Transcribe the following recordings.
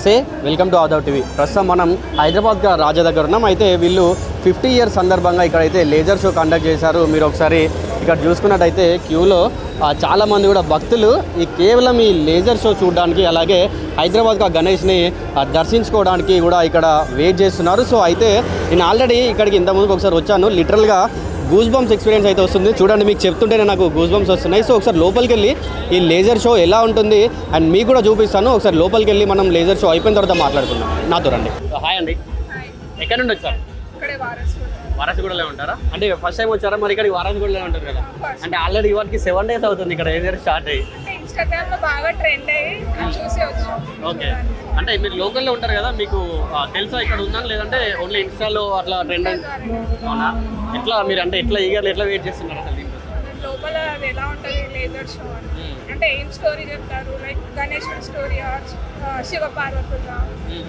నమస్తే, welcome to ఆదావ్ TV. ప్రస్తుతం మనం హైదరాబాద్ రాజా దగ్గర ఉన్నాం. అయితే వీళ్ళు 50 ఇయర్స్ సందర్భంగా ఇక్కడైతే లేజర్ షో కండక్ట్ చేశారు. మీరు ఒకసారి ఇక్కడ చూసుకున్నట్టయితే క్యూలో చాలామంది కూడా భక్తులు కేవలం ఈ లేజర్ షో చూడడానికి, అలాగే హైదరాబాద్ గణేష్ని దర్శించుకోవడానికి కూడా ఇక్కడ వెయిట్ చేస్తున్నారు. సో అయితే నేను ఆల్రెడీ ఇక్కడికి ఇంతకుముందుకు ఒకసారి వచ్చాను. లిటరల్గా గూస్ బంప్స్ ఎక్స్పీరియన్స్ అయితే వస్తుంది. చూడండి, మీకు చెప్తుంటేనే నాకు గూస్ బంప్స్ వస్తున్నాయి. సో ఒకసారి లోపలికి వెళ్ళి ఈ లేజర్ షో ఎలా ఉంటుంది అండ్ మీకు కూడా చూపిస్తాను. ఒకసారి లోపలికి వెళ్ళి మనం లేజర్ షో అయిపోయిన తర్వాత మాట్లాడుకుందాం. నాతో రండి. హాయ్ అండి, ఎక్కడ నుండి వచ్చారు? వారాసిగూడలో ఉంటారా? అంటే ఫస్ట్ టైం వచ్చారా? మరి ఇక్కడ వారాసిగూడలో ఉంటారు కదా, అంటే ఆల్రెడీ ఇవాటికి 7 days అవుతుంది ఇక్కడ లేజర్ స్టార్ట్ అయ్యి. ఓకే, అంటే మీరు లోకల్లో ఉంటారు కదా, మీకు తెలుసా ఇక్కడ ఉందని, లేదంటే ఓన్లీ ఇన్స్టాలో అట్లా ట్రెండ్ అవునా? ఎట్లా మీరు అంటే ఎట్లా ఈగర్లు ఎట్లా వెయిట్ చేస్తున్నారు అసలు దీనికోసం? లోపల అది ఎలా ఉంటుంది లేజర్ షో అంటే ఏం స్టోరీ చెప్తారు, లైక్ గణేశ్వర స్టోరీ, శివ పార్వతుల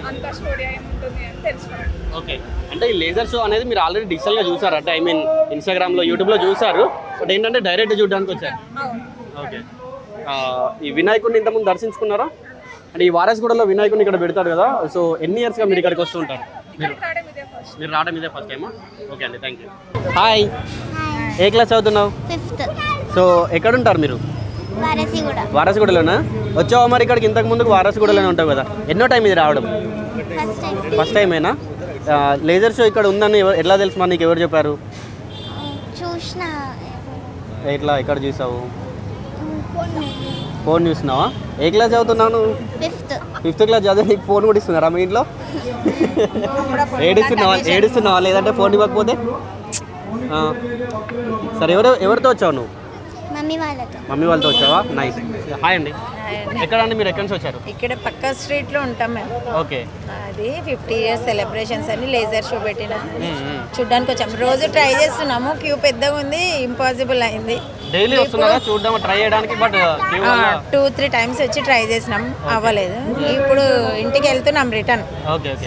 అంత స్టోరీ ఏముంటుంది అని తెలుసుకోవాలి. ఓకే, అంటే ఈ లేజర్ షో అనేది మీరు ఆల్రెడీ డిజిటల్గా చూసారు అంటే, ఐ మీన్ ఇన్స్టాగ్రామ్లో, యూట్యూబ్లో చూసారు. బట్ ఏంటంటే డైరెక్ట్ చూడడానికి వచ్చారు. ఓకే, ఈ వినాయకుడిని ఇంతకుముందు దర్శించుకున్నారా? అంటే ఈ వారాసిగూడలో వినాయకుడిని ఇక్కడ పెడతారు కదా, సో ఎన్ని ఇయర్స్గా మీరు ఇక్కడికి వస్తూ ఉంటారు? మీరు రావడం ఇదే ఫస్ట్ టైమా? ఓకే అండి, thank you. Hi, A class చదువుతున్నావు? 5th. సో ఎక్కడుంటారు మీరు? వారాసిగూడలోనా? వచ్చావా మరి ఇక్కడికి? ఇంతకు ముందుకు వారాసిగూడలోనే ఉంటావు కదా, ఎన్నో టైం ఇది రావడం? ఫస్ట్ టైమేనా? లేజర్ షో ఇక్కడ ఉందని ఎట్లా తెలుసు మరి, నీకు ఎవరు చెప్పారు? చూసిన. ఎట్లా, ఎక్కడ చూసావు? ఫోన్ చూసినావా? ఏ క్లాస్ చదువుతున్నాను? 5th క్లాస్ చదివే నీకు ఫోన్ కూడా ఇస్తున్నారా మీ ఇంట్లో? ఏడుస్తున్నావా లేదంటే ఫోన్ ఇవ్వకపోతే? సరే, ఎవరితో వచ్చావు నువ్వు? మమ్మీ వాళ్ళతో వచ్చావా? నైస్. హాయ్ అండి, ఎక్కడ అండి మీరు? ఎక్కడి నుంచి వచ్చారు? ఇక్కడ పక్క స్ట్రీట్ లో ఉంటాం మేము. ఓకే, అది 50 years సెలబ్రేషన్స్ అని లేజర్ షో పెట్టిన చూడడానికి వచ్చాము. రోజు ట్రై చేస్తున్నాము, క్యూ పెద్దగా ఉంది, ఇంపాసిబుల్ అయింది. డైలీ వస్తున్నారా చూడడం, ట్రై చేయడానికి? బట్ 2-3 times వచ్చి ట్రై చేసినాం, అవ్వలేదు. ఇప్పుడు ఇంటికి వెళ్తున్నాం రిటర్న్.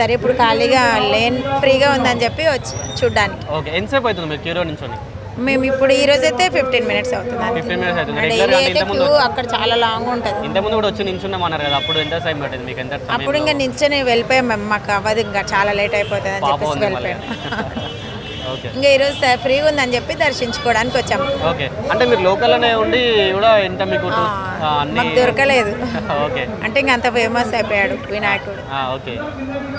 సరే, ఇప్పుడు ఖాళీగా లేన్ ఫ్రీగా ఉందని చెప్పి వచ్చి చూడడానికి. ఓకే, ఎంతసేపు అవుతుంది మీరు క్యూలో నుంచి? మేము ఇప్పుడు ఈ రోజు అయితే 15 minutes అవుతుంది. డైలీ అయితే క్యూ అక్కడ చాలా లాంగ్ ఉంటుంది. ఇంతకుముందు కూడా వచ్చి నిల్చున్నామన్నారు కదా, అప్పుడు ఎంత టైం పట్టింది మీకు? ఎంత? అప్పుడు ఇంకా నిల్చొని వెళ్ళిపోయాం మేము, మాకు అవ్వదు, ఇంకా చాలా లేట్ అయిపోతుంది అని చెప్పేసి వెళ్ళిపోయాం. ఇంకా ఈరోజు ఫ్రీగా ఉందని చెప్పి దర్శించుకోవడానికి వచ్చాము. ఓకే, అంటే మీరు లోకల్లోనే ఉండి కూడా ఎంత మీకు మాకు దొరకలేదు. ఓకే, అంటే ఇంకా అంత ఫేమస్ అయిపోయాడు వినాయకుడు. ఓకే,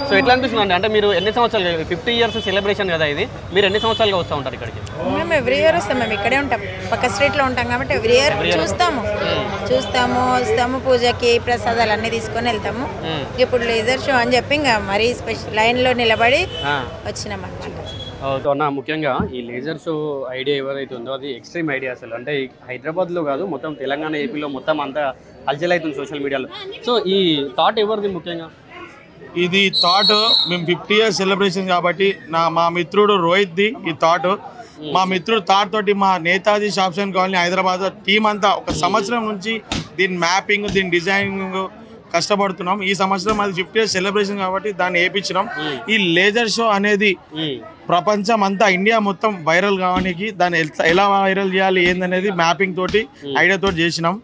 సో ఎట్లా అనిపిస్తుంది అంటే మీరు ఎన్ని సంవత్సరాలు? 50 years సెలబ్రేషన్ కదా ఇది, మీరు ఎన్ని సంవత్సరాలుగా వస్తూ ఉంటారు ఇక్కడికి? మేము ఎవ్రీ ఇయర్ వస్తాం, మేము ఇక్కడే ఉంటాం, పక్క స్ట్రీట్లో ఉంటాం కాబట్టి ఎవ్రీ ఇయర్ చూస్తాము, వస్తాము, పూజకి ప్రసాదాలు అన్నీ తీసుకొని వెళ్తాము. ఇప్పుడు లేజర్ షో అని చెప్పి ఇంకా మరీ స్పెషల్ లైన్లో నిలబడి వచ్చినాం అనమాట. ముఖ్యంగా ఈ లేజర్ షో ఐడియా ఎవరైతే ఉందో అది ఎక్స్ట్రీమ్ ఐడియా అసలు. అంటే హైదరాబాద్లో కాదు, మొత్తం తెలంగాణ, ఏపీలో మొత్తం అంతా హల్చల్ అవుతుంది సోషల్ మీడియాలో. సో ఈ థాట్ ఎవరిది ముఖ్యంగా? ఇది థాట్ మేము 50 years సెలబ్రేషన్ కాబట్టి మా మిత్రుడు రోహిత్ది ఈ థాట్. మా మిత్రుడు థాట్ తోటి మా నేతాజీ షాప్షన్ కాలనీ హైదరాబాద్ టీం అంతా ఒక సంవత్సరం నుంచి దీని మ్యాపింగ్, దీని డిజైనింగ్ కష్టపడుతున్నాం. ఈ సంవత్సరం అది 50 years సెలబ్రేషన్ కాబట్టి దాన్ని వేయించినాం. ఈ లేజర్ షో అనేది ప్రపంచం అంతా, ఇండియా మొత్తం వైరల్ కావడానికి దాన్ని ఎలా వైరల్ చేయాలి ఏందనేది మ్యాపింగ్ తోటి ఐడియా తోటి చేసినాం.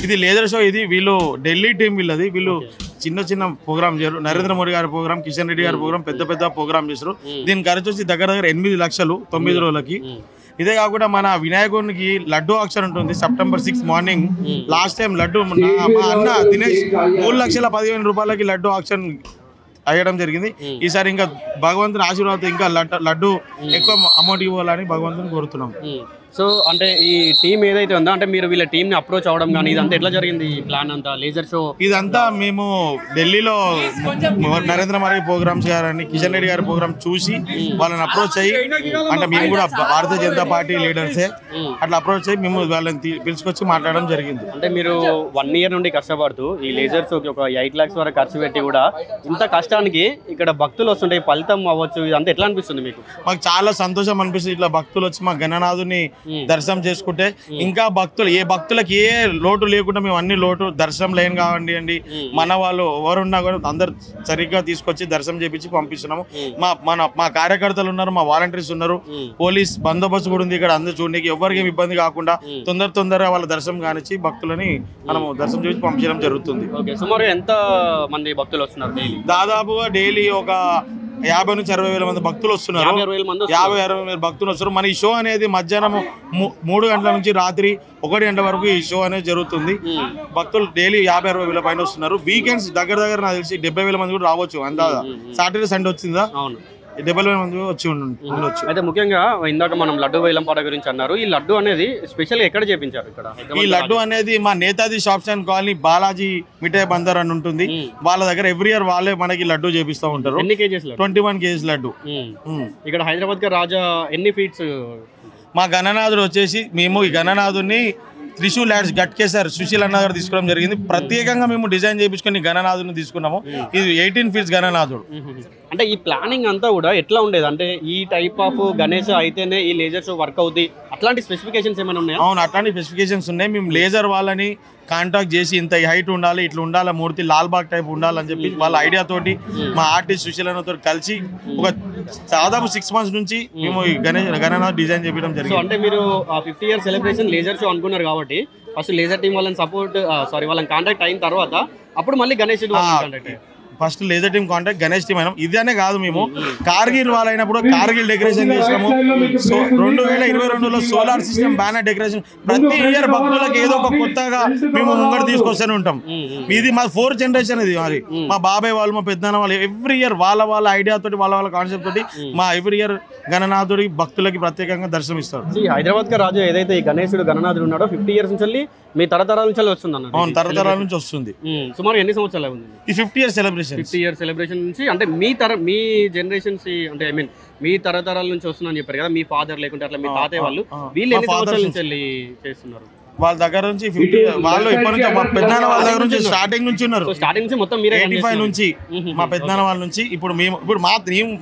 ఇది లేజర్ షో, ఇది వీళ్ళు ఢిల్లీ టీం, వీళ్ళు చిన్న ప్రోగ్రామ్ చేశారు. నరేంద్ర మోడీ గారి ప్రోగ్రామ్, కిషన్ రెడ్డి గారి ప్రోగ్రామ్, పెద్ద ప్రోగ్రామ్ చేశారు. దీని ఖర్చు వచ్చి దగ్గర 8 లక్షలు 9 రోజులకి. ఇదే కాకుండా మన వినాయకునికి లడ్డు ఆక్షన్ ఉంటుంది September 6 morning. Last time laddu మా అన్న దినేష్ 3,15,000 రూపాయలకి లడ్డు ఆక్షన్ అయ్యడం జరిగింది. ఈసారి ఇంకా భగవంతుని ఆశీర్వాదం ఇంకా లడ్డు ఎక్కువ అమౌంట్ ఇవ్వాలని భగవంతుని కోరుతున్నాం. సో అంటే ఈ టీం ఏదైతే ఉందో, అంటే మీరు వీళ్ళ టీంని అప్రోచ్ అవ్వడం కానీ ఇదంతా ఎట్లా జరిగింది? ఈ ప్లాన్ అంతా లేజర్ షో ఇదంతా మేము ఢిల్లీలో నరేంద్ర మోడీ ప్రోగ్రామ్స్ గారని, కిషన్ రెడ్డి గారి ప్రోగ్రామ్ చూసి వాళ్ళని అప్రోచ్ అయ్యి, అంటే మేము కూడా భారతీయ జనతా పార్టీ లీడర్సే, అట్లా అప్రోచ్ అయ్యి మేము వాళ్ళని పిలుచుకొచ్చి మాట్లాడడం జరిగింది. అంటే మీరు 1 year నుండి కష్టపడుతూ ఈ లేజర్ షోకి ఒక 8 lakhs వరకు ఖర్చు పెట్టి కూడా ఇంత కష్టానికి ఇక్కడ భక్తులు వస్తుంటే ఫలితం అవ్వచ్చు, ఇదంతా ఎట్లా అనిపిస్తుంది మీకు? మాకు చాలా సంతోషం అనిపిస్తుంది. ఇట్లా భక్తులు వచ్చి మా గణనాథుని దర్శనం చేసుకుంటే ఇంకా ఏ భక్తులకి ఏ లోటు లేకుండా మేము అన్ని లోటు దర్శనం లేని కావండి మన వాళ్ళు ఎవరున్నా కూడా అందరు సరిగ్గా తీసుకొచ్చి దర్శనం చేపించి పంపిస్తున్నాము. మా కార్యకర్తలు ఉన్నారు, మా వాలంటీర్స్ ఉన్నారు, పోలీస్ బందోబస్తు కూడా ఉంది ఇక్కడ. అందరూ చూడడానికి ఎవరికి ఇబ్బంది కాకుండా తొందరగా వాళ్ళ దర్శనం కానిచ్చి భక్తులని మనము దర్శనం చేసి పంపించడం జరుగుతుంది. సుమారు ఎంత మంది భక్తులు వస్తున్నారు? దాదాపుగా డైలీ ఒక 50 నుంచి 60 వేల మంది భక్తులు వస్తున్నారు. 50-60 వేల భక్తులు వస్తారు. మన ఈ షో అనేది మధ్యాహ్నం 3 గంటల నుంచి రాత్రి 1 గంట వరకు ఈ షో అనేది జరుగుతుంది. భక్తులు డైలీ 50-60 వేల పైన వస్తున్నారు. వీకెండ్స్ దగ్గర నాకు తెలిసి 70 వేల మంది కూడా రావచ్చు. అందాజా సాటర్డే సండే వచ్చిందా 70 వేల మంది వచ్చి ఉండొచ్చు. అయితే ముఖ్యంగా ఇందాక మనం లడ్డు వేలంపాట గురించి అన్నారు. ఈ లడ్డు అనేది స్పెషల్ ఎక్కడ చేపించారు? ఇక్కడ ఈ లడ్డు అనేది మా Netaji shops and colony Balaji Mithai Bhandar అని ఉంటుంది. వాళ్ళ దగ్గర ఎవ్రీ ఇయర్ వాళ్ళే మనకి లడ్డు చేపిస్తూ ఉంటారు. ఎన్ని కేజీస్? 21 కేజీస్ లడ్డు. ఇక్కడ హైదరాబాద్ గా రాజా ఎన్ని ఫీట్స్? మా గణనాథుడు వచ్చేసి మేము ఈ గణనాథుని త్రిశూల్ ల్యాడ్స్ గట్కేసార్ సుశీల్ అన్న గారు తీసుకోవడం జరిగింది. ప్రత్యేకంగా మేము డిజైన్ చేయించుకొని గణనాథుని తీసుకున్నాము. ఇది 18 ఫీట్స్ గణనాథుడు. అంటే ఈ ప్లానింగ్ అంతా కూడా ఎట్లా ఉండేది? అంటే ఈ టైప్ ఆఫ్ గణేష్ అయితేనే ఈ లేజర్ షో వర్క్ అవుతుంది, అట్లాంటి స్పెసిఫికేషన్స్ ఏమైనా ఉన్నాయా? అవును, అట్లాంటి స్పెసిఫికేషన్స్ ఉన్నాయి. మేము లేజర్ వాళ్ళని కాంటాక్ట్ చేసి ఇంత హైట్ ఉండాలి, ఇట్లా ఉండాలి, మూర్తి లాల్బాగ్ టైప్ ఉండాలని చెప్పి వాళ్ళ ఐడియా తోటి మా ఆర్టిస్ట్ సుశీలతో కలిసి ఒక దాదాపు 6 months నుంచి మేము ఈ గణనాథ్ డిజైన్ చేయడం జరిగింది. అంటే మీరు 50 years సెలబ్రేషన్ లేజర్ షో అనుకున్నారు కాబట్టి ఫస్ట్ లేజర్ టీం వాళ్ళని వాళ్ళని కాంటాక్ట్ అయిన తర్వాత అప్పుడు మళ్ళీ Ganesh contact first laser team contact Ganesh team అయినాం. ఇదనే కాదు, మేము కార్గిల్ వాళ్ళైనప్పుడు కార్గిల్ డెకరేషన్ చేసినాము. సో 2022లో సోలార్ సిస్టమ్ బ్యానర్ డెకరేషన్ ప్రతి ఇయర్ భక్తులకు ఏదో ఒక కొత్తగా మేము ముంగడు తీసుకొస్తూనే ఉంటాం. ఇది మా 4th generation. ఇది మరి మా బాబాయ్ వాళ్ళు, మా పెద్దనాన్న వాళ్ళు ఎవ్రీ ఇయర్ వాళ్ళ ఐడియా తోటి వాళ్ళ కాన్సెప్ట్ తోటి మా ఎవ్రీ ఇయర్ గణనాథుడి భక్తులకి ప్రత్యేకంగా దర్శనం ఇస్తారు. హైదరాబాద్ గా రాజు ఏదైతే ఈ గణేశుడు గణనాథుడు ఉన్నాడో 50 years నుంచి మీ తరతరాల నుంచి వస్తుంది అన్న. అవును, తరతరాల నుంచి వస్తుంది. సుమారు ఎన్ని సంవత్సరాలు ఉంది ఈ 50 years సెలబ్రేషన్? 50 years సెలబ్రేషన్ నుంచి అంటే మీ జనరేషన్స్ అంటే ఐ మీన్ మీ తరతరాల నుంచి వస్తుందని చెప్పారు కదా, మీ ఫాదర్ లేకుంటే అట్లా మీ తాతయ్య వాళ్ళు వీళ్ళు ఎన్ని సంవత్సరాల నుంచి వెళ్ళి చేస్తున్నారు? వాళ్ళ దగ్గర నుంచి 50 వాళ్ళు ఇప్పటి నుంచి మా పెద్దనాన్న వాళ్ళ దగ్గర నుంచి స్టార్టింగ్ నుంచి ఉన్నారు. స్టార్టింగ్ నుంచి మొత్తం మీరే 85 నుంచి మా పెద్దనాన్న వాళ్ళ నుంచి ఇప్పుడు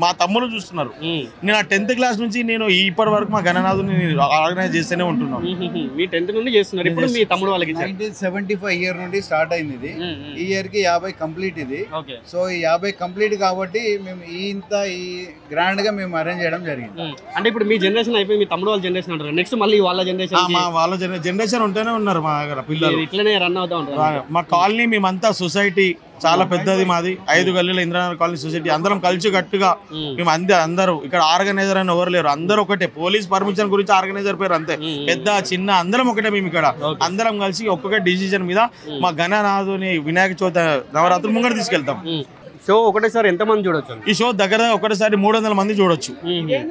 మా తమ్ముడు చూస్తున్నారు. నేను 10th class నుంచి నేను ఇప్పటి వరకు మా గణనాథుని ఆర్గనైజ్ చేస్తూనే ఉంటున్నాను. మీ 10th నుండి చేస్తున్నారు. ఇప్పుడు మీ తమ్ముడు వాళ్ళకి 1975 year నుండి స్టార్ట్ అయింది ఇది. ఈ ఇయర్ కి 50 కంప్లీట్ ఇది. సో ఈ 50 కంప్లీట్ కాబట్టి మేము ఈ గ్రాండ్ గా మేము అరేంజ్ చేయడం జరిగింది. అంటే ఇప్పుడు మీ జనరేషన్ అయిపోయి మీ తమ్ముడు వాళ్ళ జనరేషన్ అంటారు. నెక్స్ట్ మళ్ళీ వాళ్ళ జనరేషన్ ఉంటేనే ఉన్నారు మా దగ్గర పిల్లలు. ఇట్లనే రన్ అవుతా ఉంటారు. మా కాలనీ మేమంతా సొసైటీ చాలా పెద్దది మాది. 5 గల్లీల ఇంద్రనగర్ కాలనీ సొసైటీ. అందరం కలిసి కట్టుగా మేము అందరూ ఇక్కడ ఆర్గనైజర్ అని ఎవరు లేరు, అందరూ ఒకటే. పోలీస్ పర్మిషన్ గురించి ఆర్గనైజర్ పేరు అంతే, పెద్ద చిన్న అందరం ఒకటే. మేము ఇక్కడ అందరం కలిసి ఒక్కొక్క డిసిజన్ మీద మా గణనాథుని వినాయక చవితి నవరాత్రులు ముంగట తీసుకెళ్తాం. షో ఒకటేసారి ఎంత మంది చూడొచ్చు? ఈ షో దగ్గర ఒకటేసారి 300 మంది చూడొచ్చు.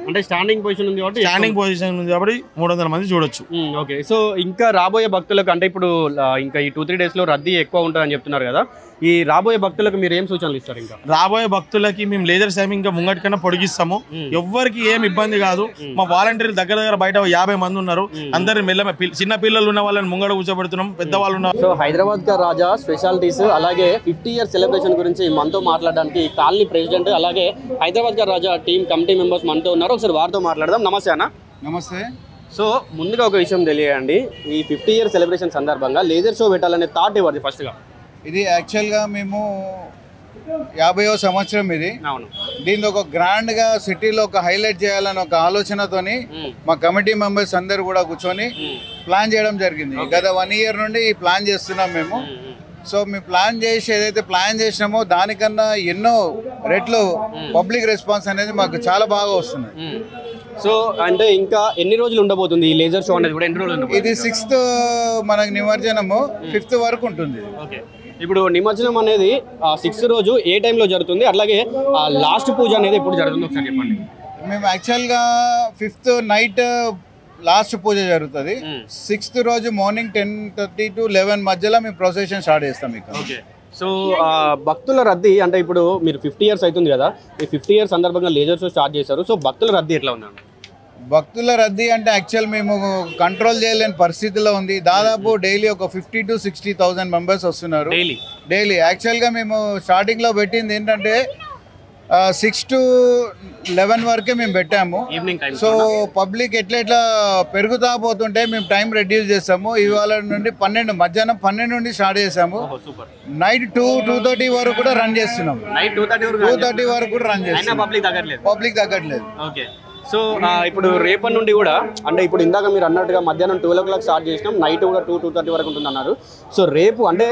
అంటే స్టాండింగ్ పొజిషన్ ఉంది కాబట్టి 300 మంది చూడొచ్చు. ఓకే. సో ఇంకా రాబోయే భక్తులకు అంటే ఇప్పుడు ఇంకా ఈ 2-3 days లో రద్దీ ఎక్కువ ఉంటుందని చెప్తున్నారు కదా, ఈ రాబోయే భక్తులకు మీరు ఏం సూచనలు ఇస్తారు? ఇంకా రాబోయే భక్తులకి మేము లేజర్ టైం ఇంకా ముంగటి కన్నా పొడిగిస్తాము. ఎవ్వరికి ఏం ఇబ్బంది కాదు. మా వాలంటీర్ దగ్గర బయట 50 మంది ఉన్నారు. అందరు చిన్న పిల్లలు ఉన్న వాళ్ళని ముంగడ కూర్చోబెడుతున్నాం, పెద్దవాళ్ళు ఉన్నారు. సో హైదరాబాద్ కా రాజా స్పెషాలిటీస్ అలాగే 50 years సెలబ్రేషన్ గురించి మనతో మాట్లాడడానికి కాలనీ ప్రెసిడెంట్ అలాగే హైదరాబాద్ కా రాజా టీం కమిటీ మెంబర్స్ మనతో ఉన్నారు. ఒకసారి వారితో మాట్లాడదాం. నమస్తే అన్న. నమస్తే. సో ముందుగా ఒక విషయం తెలియండి, ఈ 50 years సెలబ్రేషన్ సందర్భంగా లేజర్ షో పెట్టాలనే థాట్ ఎవరిది ఫస్ట్గా? ఇది యాక్చువల్గా మేము 50వ సంవత్సరం ఇది. దీన్ని ఒక గ్రాండ్గా సిటీలో ఒక హైలైట్ చేయాలని ఒక ఆలోచనతోని మా కమిటీ మెంబర్స్ అందరు కూడా కూర్చొని ప్లాన్ చేయడం జరిగింది. గత 1 year నుండి ఈ ప్లాన్ చేస్తున్నాం మేము. సో మేము ప్లాన్ చేసి ఏదైతే ప్లాన్ చేసినామో దానికన్నా ఎన్నో రెట్లు పబ్లిక్ రెస్పాన్స్ అనేది మాకు చాలా బాగా వస్తుంది. సో అంటే ఇంకా ఎన్ని రోజులు ఉండబోతుంది ఈ లేజర్ షో అనేది కూడా? ఎన్ని రోజులు? ఇది 6th మనకు నిమజ్జనము 5th వరకు ఉంటుంది. ఓకే. ఇప్పుడు నిమజ్జనం అనేది 6th రోజు ఏ టైంలో జరుగుతుంది, అలాగే లాస్ట్ పూజ అనేది ఎప్పుడు జరుగుతుంది ఒకసారి చెప్పండి. మేము యాక్చువల్గా 5th నైట్ లాస్ట్ పూజ జరుగుతుంది. 6th రోజు మార్నింగ్ 10:30 to 11 మధ్యలో మేము ప్రొసెషన్ స్టార్ట్ చేస్తాం ఇక్కడ. ఓకే. సో భక్తుల రద్దీ అంటే ఇప్పుడు మీరు 50 years అవుతుంది కదా, ఈ 50 years సందర్భంగా లేజర్ షో స్టార్ట్ చేశారు. సో భక్తుల రద్దీ ఎట్లా ఉందండి? భక్తుల రద్దీ అంటే యాక్చువల్ మేము కంట్రోల్ చేయలేని పరిస్థితిలో ఉంది. దాదాపు డైలీ ఒక 50,000 to 60,000 మెంబర్స్ వస్తున్నారు డైలీ. యాక్చువల్గా మేము స్టార్టింగ్లో పెట్టింది ఏంటంటే 6 to 11 వరకే మేము పెట్టాము. Evening time. సో పబ్లిక్ ఎట్లా పెరుగుతా పోతుంటే మేము టైం రెడ్యూస్ చేస్తాము. ఇవాళ నుండి మధ్యాహ్నం 12 నుండి స్టార్ట్ చేసాము. నైట్ 2:30 వరకు కూడా రన్ చేస్తున్నాము. నైట్ 2:30 వరకు కూడా రన్ చేస్తున్నాం. పబ్లిక్ తగ్గట్లేదు. ఓకే. సో ఇప్పుడు రేపటి నుండి కూడా అంటే ఇప్పుడు ఇందాక మీరు అన్నట్టుగా మధ్యాహ్నం 12 o'clock స్టార్ట్ చేసినాం, నైట్ కూడా 2:30 వరకు ఉంటుంది అన్నారు. సో రేపు అంటే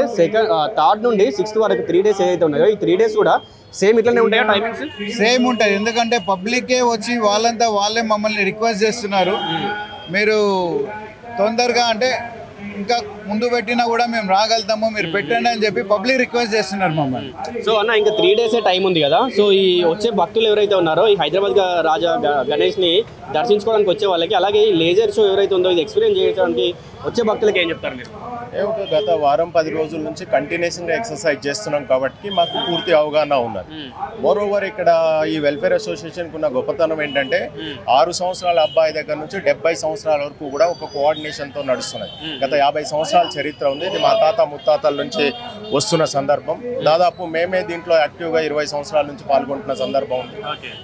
3rd నుండి 6th వరకు 3 days ఏదైతే ఉన్నాయో ఈ 3 days కూడా సేమ్ ఇట్లనే ఉంటాయా టైమింగ్స్? సేమ్ ఉంటాయి. ఎందుకంటే పబ్లికే వచ్చి వాళ్ళే మమ్మల్ని రిక్వెస్ట్ చేస్తున్నారు, మీరు తొందరగా అంటే ఇంకా ముందు పెట్టినా కూడా మేము రాగలుగుతాము, మీరు పెట్టండి అని చెప్పి పబ్లిక్ రిక్వెస్ట్ చేస్తున్నారు మమ్మల్ని. సో అన్న ఇంకా 3 days టైం ఉంది కదా, సో ఈ వచ్చే భక్తులు ఎవరైతే ఉన్నారో ఈ హైదరాబాద్ రాజా గణేష్ని దర్శించుకోవడానికి వచ్చే వాళ్ళకి, అలాగే ఈ లేజర్ షో ఎవరైతే ఉందో ఇది ఎక్స్పీరియన్స్ చేయడానికి వచ్చే భక్తులకి ఏం చెప్తారు మీరు? గత వారం 10 రోజుల నుంచి కంటిన్యూషన్గా ఎక్సర్సైజ్ చేస్తున్నాం కాబట్టి మాకు పూర్తి అవగాహన ఉన్నది. మోర్ ఓవర్ ఇక్కడ ఈ వెల్ఫేర్ అసోసియేషన్కి ఉన్న గొప్పతనం ఏంటంటే 6 సంవత్సరాల అబ్బాయి దగ్గర నుంచి 70 సంవత్సరాల వరకు కూడా ఒక కోఆర్డినేషన్తో నడుస్తున్నది. గత 50 సంవత్సరాల చరిత్ర ఉంది. ఇది మా తాత ముత్తాతల నుంచి వస్తున్న సందర్భం. దాదాపు మేమే దీంట్లో యాక్టివ్గా 20 సంవత్సరాల నుంచి పాల్గొంటున్న సందర్భం ఉంది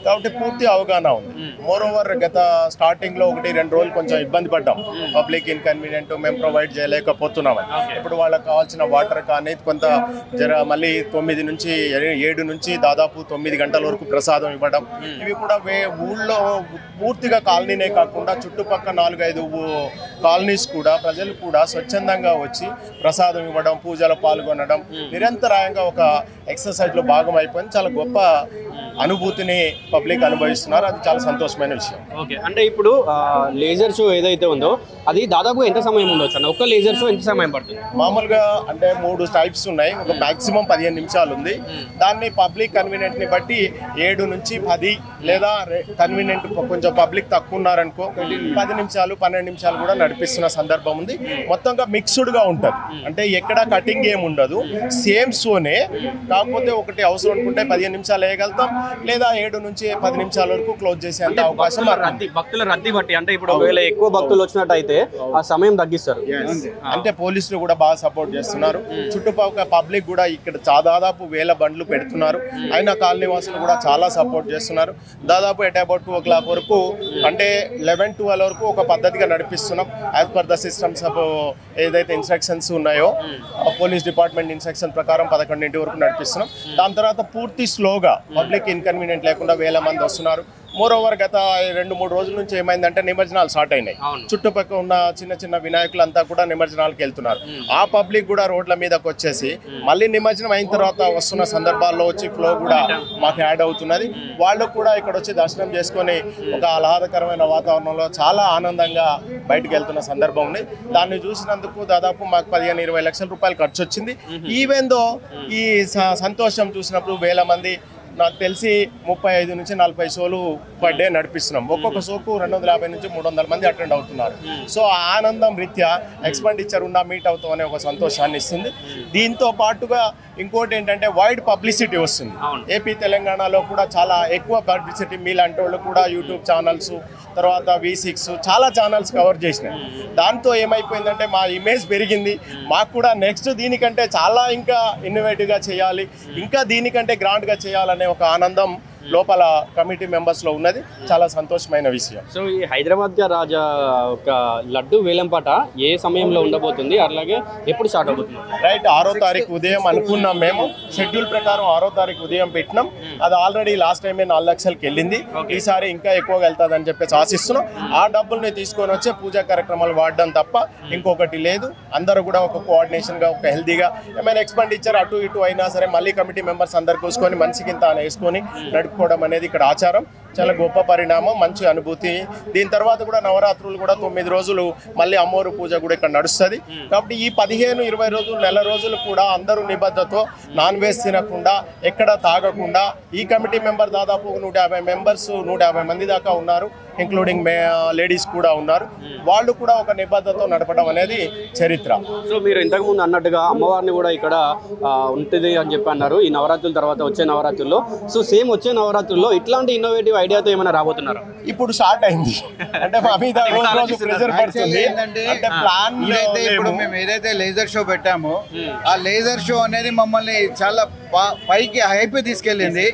కాబట్టి పూర్తి అవగాహన ఉంది. మోర్ ఓవర్ గత స్టార్టింగ్లో 1-2 రోజులు కొంచెం ఇబ్బంది పడ్డాం. పబ్లిక్ ఇన్కన్వీనియంట్ మేము ప్రొవైడ్ చేయలేకపోతున్నాం. ఇప్పుడు వాళ్ళకి కావాల్సిన వాటర్ కానీ కొంత మళ్ళీ 9 నుంచి 7 నుంచి దాదాపు 9 గంటల వరకు ప్రసాదం ఇవ్వడం, ఇవి కూడా ఊళ్ళో పూర్తిగా కాలనీనే కాకుండా చుట్టుపక్కల 4-5 కాలనీస్ కూడా ప్రజలు కూడా స్వచ్ఛందంగా వచ్చి ప్రసాదం ఇవ్వడం, పూజలో పాల్గొనడం నిరంతరాయంగా ఒక ఎక్సర్సైజ్లో భాగం అయిపోయింది. చాలా గొప్ప అనుభూతిని పబ్లిక్ అనుభవిస్తున్నారు. అది చాలా సంతోషమైన విషయం. ఓకే. అంటే ఇప్పుడు లేజర్ షో ఏదైతే ఉందో అది దాదాపుగా ఎంత సమయం ఉండొచ్చు అన్న? ఒక్క లేజర్ షో ఎంత సమయం పడుతుంది? మామూలుగా అంటే 3 టైప్స్ ఉన్నాయి. ఒక మాక్సిమం 15 నిమిషాలు ఉంది. దాన్ని పబ్లిక్ కన్వీనియంట్ని బట్టి 7 నుంచి 10 లేదా కన్వీనియంట్ కొంచెం పబ్లిక్ తక్కువ ఉన్నారనుకో 10 నిమిషాలు 12 నిమిషాలు కూడా నడిపిస్తున్న సందర్భం ఉంది. మొత్తంగా మిక్స్డ్గా ఉంటుంది. అంటే ఎక్కడ కటింగ్ ఏమి ఉండదు, సేమ్ షోనే. కాకపోతే ఒకటి అవసరం అనుకుంటే 15 నిమిషాలు వేయగలుగుతాం, లేదా 7 నుంచి 10 నిమిషాల వరకు క్లోజ్ చేసేంత అవకాశం. భక్తుల రద్దీ బట్టి అంటే ఇప్పుడు ఒకవేళ ఎక్కువ భక్తులు వచ్చినట్టయితే ఆ సమయం తగ్గిస్తారు. అంటే పోలీసులు కూడా బాగా సపోర్ట్ చేస్తున్నారు. చుట్టుపక్కల పబ్లిక్ కూడా ఇక్కడ దాదాపు 1000 బండ్లు పెడుతున్నారు. అయినా కాలనీ వాసులు కూడా చాలా సపోర్ట్ చేస్తున్నారు. దాదాపు ఎట్ అబౌట్ 2 o'clock వరకు అంటే 11-12 వరకు ఒక పద్ధతిగా నడిపిస్తున్నాం. యాజ్ పర్ ద సిస్టమ్స్ ఏదైతే ఇన్స్ట్రక్షన్స్ ఉన్నాయో పోలీస్ డిపార్ట్మెంట్ ఇన్స్ట్రక్షన్ ప్రకారం 11 వరకు నడిపిస్తున్నాం. దాని తర్వాత పూర్తి స్లోగా పబ్లిక్ ఇన్కన్వీనియంట్ లేకుండా 1000 మంది వస్తున్నారు. మోర్ ఓవర్ గత 2-3 రోజుల నుంచి ఏమైందంటే నిమజ్జనాలు స్టార్ట్ అయినాయి. చుట్టుపక్కల ఉన్న చిన్న వినాయకులంతా కూడా నిమజ్జనాలకు వెళ్తున్నారు. ఆ పబ్లిక్ కూడా రోడ్ల మీదకి వచ్చేసి మళ్ళీ నిమజ్జనం అయిన తర్వాత వస్తున్న సందర్భాల్లో వచ్చి ఫ్లో కూడా మాకు యాడ్ అవుతున్నది. వాళ్ళు కూడా ఇక్కడ వచ్చి దర్శనం చేసుకొని ఒక ఆహ్లాదకరమైన వాతావరణంలో చాలా ఆనందంగా బయటకు వెళ్తున్న సందర్భం ఉంది. దాన్ని చూసినందుకు దాదాపు మాకు 15-20 లక్షల రూపాయలు ఖర్చు వచ్చింది. ఈవెన్ దో ఈ సంతోషం చూసినప్పుడు 1000 మంది నాకు తెలిసి 35 నుంచి 40 షోలు పర్ డే నడిపిస్తున్నాం. ఒక్కొక్క షోకు 250 నుంచి 300 మంది అటెండ్ అవుతున్నారు. సో ఆనందం రీత్యా ఎక్స్పెండిచర్ ఉన్నా మీట్ అవుతాం అనే ఒక సంతోషాన్ని ఇస్తుంది. దీంతో పాటుగా ఇంకోటి ఏంటంటే వైడ్ పబ్లిసిటీ వస్తుంది. ఏపీ తెలంగాణలో కూడా చాలా ఎక్కువ పబ్లిసిటీ మీలాంటి వాళ్ళు కూడా యూట్యూబ్ ఛానల్స్, తర్వాత V6 చాలా ఛానల్స్ కవర్ చేసినాయి. దాంతో ఏమైపోయిందంటే మా ఇమేజ్ పెరిగింది. మాకు కూడా నెక్స్ట్ దీనికంటే చాలా ఇంకా ఇన్నోవేటివ్గా చేయాలి, ఇంకా దీనికంటే గ్రాండ్గా చేయాలనే ఒక ఆనందం లోపల కమిటీ మెంబర్స్లో ఉన్నది. చాలా సంతోషమైన విషయం. సో ఈ హైదరాబాద్ రాజా ఒక లడ్డు వేలంపాట ఏ సమయంలో ఉండబోతుంది, అలాగే ఎప్పుడు స్టార్ట్ అవుతుంది? రైట్, 6వ తారీఖు ఉదయం అనుకున్నాం. మేము షెడ్యూల్ ప్రకారం 6వ తారీఖు ఉదయం పెట్టినాం. అది ఆల్రెడీ లాస్ట్ టైమే 4 లక్షలకి వెళ్ళింది. ఈసారి ఇంకా ఎక్కువగా వెళ్తుంది అని చెప్పేసి ఆశిస్తున్నాం. ఆ డబ్బుల్ని తీసుకొని వచ్చే పూజా కార్యక్రమాలు వాడడం తప్ప ఇంకొకటి లేదు. అందరూ కూడా ఒక కోఆర్డినేషన్గా ఒక హెల్తీగా ఏమైనా ఎక్స్పెండిచర్ అటు ఇటు అయినా సరే మళ్ళీ కమిటీ మెంబర్స్ అందరు కూసుకొని మనిషికి ఇంత వేసుకొని నడుపుకోవడం అనేది ఇక్కడ ఆచారం. చాలా గొప్ప పరిణామం, మంచి అనుభూతి. దీని తర్వాత కూడా నవరాత్రులు కూడా 9 రోజులు మళ్ళీ అమ్మవారి పూజ కూడా ఇక్కడ నడుస్తుంది. కాబట్టి ఈ 15-20 రోజులు, నెల రోజులు కూడా అందరూ నిబద్ధతో నాన్ వెజ్ తినకుండా, ఎక్కడ తాగకుండా, ఈ కమిటీ మెంబర్ దాదాపు 150 మెంబర్స్, 150 మంది దాకా ఉన్నారు, ఇంక్లూడింగ్ లేడీస్ కూడా ఉన్నారు. వాళ్ళు కూడా ఒక నిబద్ధతో నడపడం అనేది చరిత్ర. సో మీరు ఇంతకుముందు అన్నట్టుగా అమ్మవారిని కూడా ఇక్కడ ఉంటుంది అని చెప్పి అన్నారు ఈ నవరాత్రుల తర్వాత వచ్చే నవరాత్రుల్లో. సో సేమ్ వచ్చే నవరాత్రుల్లో ఇట్లాంటి ఇన్నోవేటివ్ ఐడియాతో ఏమైనా రాబోతున్నారా? ఇప్పుడు స్టార్ట్ అయింది. అంటే మా మీద రోజు ప్రెజర్ పడుతుంది. అంటే ప్లాన్ ఇప్పుడు మేము ఏదైతే లేజర్ షో పెట్టామో ఆ లేజర్ షో అనేది మమ్మల్ని చాలా పైకి హైప్ తీసుకెళ్ళింది.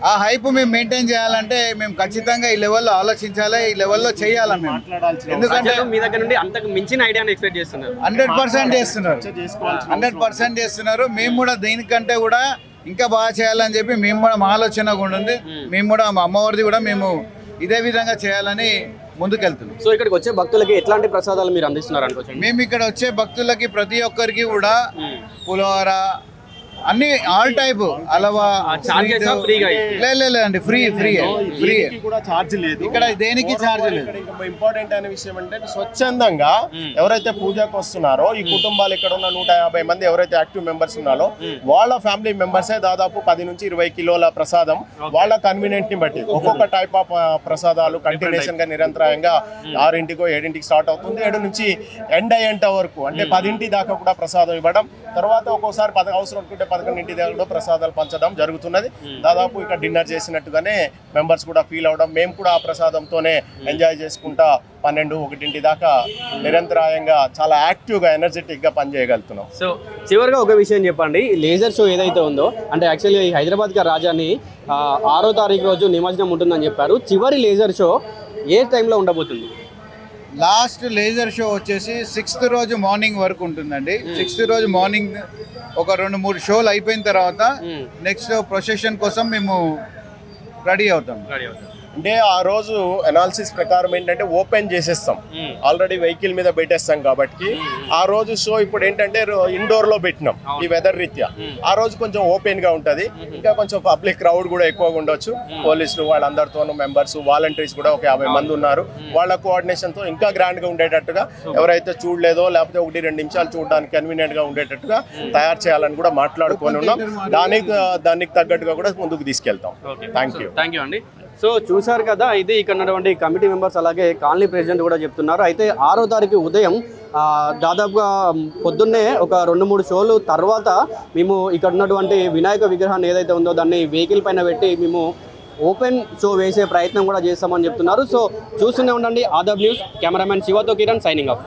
ఆ హైప్ మేము మెయింటైన్ చేయాలంటే మేము ఖచ్చితంగా ఈ లెవెల్లో ఆలోచించాలి, ఈ లెవెల్లో చేయాలి మేము. ఎందుకంటే మీ దగ్గర నుండి అంతకు మించిన ఐడియాని ఎక్స్పెక్ట్ చేస్తున్నారు. 100% చేస్తున్నారు, 100% చేస్తున్నారు. మేము కూడా దీనికంటే కూడా ఇంకా బాగా చేయాలని చెప్పి మేము కూడా మా ఆలోచన కూడా ఉంది. మేము కూడా మా అమ్మవారిది కూడా మేము ఇదే విధంగా చేయాలని ముందుకెళ్తున్నాం. సో ఇక్కడికి వచ్చే భక్తులకి ఎట్లాంటి ప్రసాదాలు మీరు అందిస్తున్నారు అనుకోవచ్చు? మేము ఇక్కడ వచ్చే భక్తులకి ప్రతి ఒక్కరికి కూడా పులిహోర అన్ని ఆల్ టైప్ హల్వా లేదండి, ఫ్రీ కూడా ఛార్జ్ లేదు ఇక్కడ, దేనికి ఛార్జ్ లేదు. ఇంపార్టెంట్ అనే విషయం అంటే స్వచ్ఛందంగా ఎవరైతే పూజకు వస్తున్నారో ఈ కుటుంబాలు ఇక్కడ ఉన్న 150 మంది ఎవరైతే యాక్టివ్ మెంబర్స్ ఉన్నారో వాళ్ళ ఫ్యామిలీ మెంబర్సే దాదాపు 10 నుంచి 20 కిలోల ప్రసాదం వాళ్ళ కన్వీనియంట్ ని బట్టి ఒక్కొక్క టైప్ ఆఫ్ ప్రసాదాలు కంటిన్యూషన్ గా నిరంతరాయంగా 6ంటికో 7ంటికి స్టార్ట్ అవుతుంది. 7 నుంచి ఎండ్ అయ్యేంత వరకు అంటే 10ంటి దాకా కూడా ప్రసాదం ఇవ్వడం, తర్వాత ఒక్కోసారి అవసరం అనుకుంటే 11ంటి దాకా కూడా ప్రసాదాలు పంచడం జరుగుతున్నది. దాదాపు ఇక్కడ డిన్నర్ చేసినట్టుగానే మెంబర్స్ కూడా ఫీల్ అవడం, మేము కూడా ఆ ప్రసాదంతోనే ఎంజాయ్ చేసుకుంటా 12, 1ంటి దాకా నిరంతరాయంగా చాలా యాక్టివ్గా ఎనర్జెటిక్గా పనిచేయగలుగుతున్నాం. సో చివరిగా ఒక విషయం చెప్పండి, లేజర్ షో ఏదైతే ఉందో అంటే యాక్చువల్లీ ఈ హైదరాబాద్ కా రాజాని 6వ తారీఖు రోజు నిమజ్జనం ఉంటుందని చెప్పారు. చివరి లేజర్ షో ఏ టైంలో ఉండబోతుంది? లాస్ట్ లేజర్ షో వచ్చేసి 6th రోజు మార్నింగ్ వరకు ఉంటుందండి. 6th రోజు మార్నింగ్ ఒక 2-3 షోలు అయిపోయిన తర్వాత నెక్స్ట్ ప్రొసెషన్ కోసం మేము రెడీ అవుతాం. అంటే ఆ రోజు అనాలిసిస్ ప్రకారం ఏంటంటే ఓపెన్ చేసేస్తాం, ఆల్రెడీ వెహికల్ మీద పెట్టేస్తాం కాబట్టి ఆ రోజు షో ఇప్పుడు ఏంటంటే ఇండోర్ లో పెట్టినాం ఈ వెదర్ రీత్యా. ఆ రోజు కొంచెం ఓపెన్ గా ఉంటది, ఇంకా కొంచెం పబ్లిక్ క్రౌడ్ కూడా ఎక్కువగా ఉండొచ్చు. పోలీసులు వాళ్ళందరితోనూ మెంబర్స్ వాలంటీర్స్ కూడా ఒక 50 మంది ఉన్నారు. వాళ్ళ కోఆర్డినేషన్ తో ఇంకా గ్రాండ్ గా ఉండేటట్టుగా ఎవరైతే చూడలేదో లేకపోతే 1-2 నిమిషాలు చూడడానికి కన్వీనియంట్ గా ఉండేటట్టుగా తయారు చేయాలని కూడా మాట్లాడుకొని ఉన్నాం. దానికి తగ్గట్టుగా కూడా ముందుకు తీసుకెళ్తాం. థ్యాంక్ యూ అండి. సో చూసారు కదా, ఇది ఇక్కడ ఉన్నటువంటి కమిటీ మెంబర్స్ అలాగే కాలనీ ప్రెసిడెంట్ కూడా చెప్తున్నారు. అయితే 6వ తారీఖు ఉదయం దాదాపుగా పొద్దున్నే ఒక 2-3 షోలు తర్వాత మేము ఇక్కడ ఉన్నటువంటి వినాయక విగ్రహాన్ని ఏదైతే ఉందో దాన్ని వెహికల్ పైన పెట్టి మేము ఓపెన్ షో వేసే ప్రయత్నం కూడా చేస్తామని చెప్తున్నారు. సో చూస్తూనే ఉండండి ఆదాబ్ న్యూస్. కెమెరామెన్ శివతో కిరణ్ సైనింగ్ ఆఫ్.